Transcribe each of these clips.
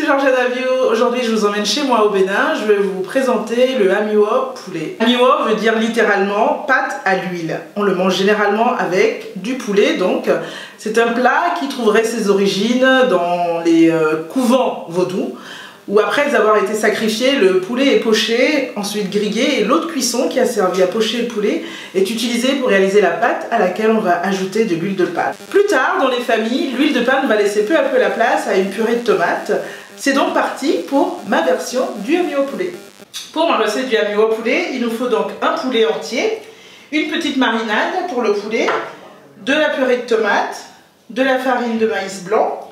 c'est Georgiana Bio. Aujourd'hui, je vous emmène chez moi au Bénin. Je vais vous présenter le amiwo poulet. Amiwo veut dire littéralement pâte à l'huile. On le mange généralement avec du poulet, donc c'est un plat qui trouverait ses origines dans les couvents vaudous, où après avoir été sacrifié, le poulet est poché, ensuite grillé, et l'eau de cuisson qui a servi à pocher le poulet est utilisée pour réaliser la pâte à laquelle on va ajouter de l'huile de palme. Plus tard, dans les familles, l'huile de palme va laisser peu à peu la place à une purée de tomates. C'est donc parti pour ma version du amiwo poulet. Pour ma recette du amiwo poulet, il nous faut donc un poulet entier, une petite marinade pour le poulet, de la purée de tomates, de la farine de maïs blanc,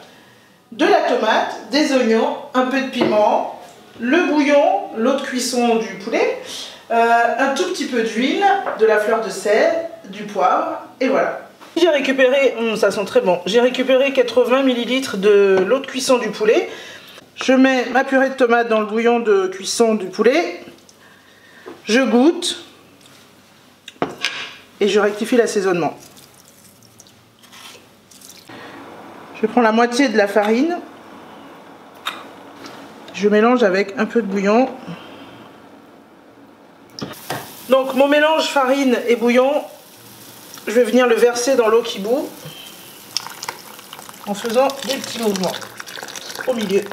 de la tomate, des oignons, un peu de piment, le bouillon, l'eau de cuisson du poulet, un tout petit peu d'huile, de la fleur de sel, du poivre, et voilà. J'ai récupéré, ça sent très bon, j'ai récupéré 80 ml de l'eau de cuisson du poulet. Je mets ma purée de tomate dans le bouillon de cuisson du poulet, je goûte et je rectifie l'assaisonnement. Je prends la moitié de la farine, je mélange avec un peu de bouillon. Donc mon mélange farine et bouillon, je vais venir le verser dans l'eau qui bout en faisant des petits mouvements au milieu.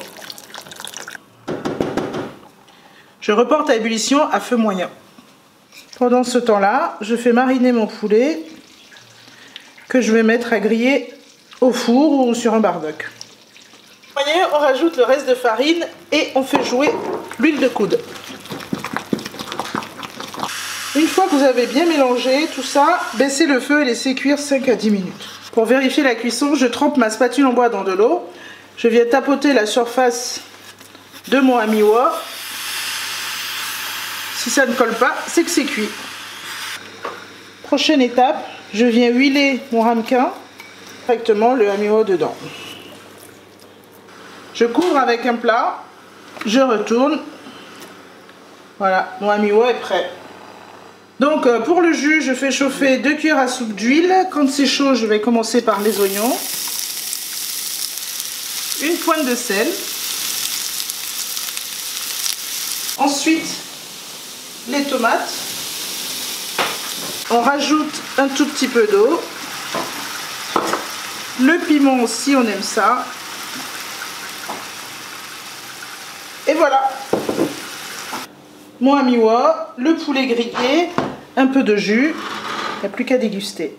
Je reporte à ébullition à feu moyen. Pendant ce temps-là, je fais mariner mon poulet que je vais mettre à griller au four ou sur un barbecue. Vous voyez, on rajoute le reste de farine et on fait jouer l'huile de coude. Une fois que vous avez bien mélangé tout ça, baissez le feu et laissez cuire 5 à 10 minutes. Pour vérifier la cuisson, je trempe ma spatule en bois dans de l'eau. Je viens tapoter la surface de mon amiwo. Si ça ne colle pas, c'est que c'est cuit. Prochaine étape, je viens huiler mon ramequin, directement le amiwo dedans. Je couvre avec un plat, je retourne. Voilà, mon amiwo est prêt. Donc pour le jus, je fais chauffer 2 cuillères à soupe d'huile. Quand c'est chaud, je vais commencer par les oignons. Une pointe de sel. Ensuite, les tomates. On rajoute un tout petit peu d'eau. Le piment si on aime ça. Et voilà. Mon amiwo, le poulet grillé, un peu de jus. Il n'y a plus qu'à déguster.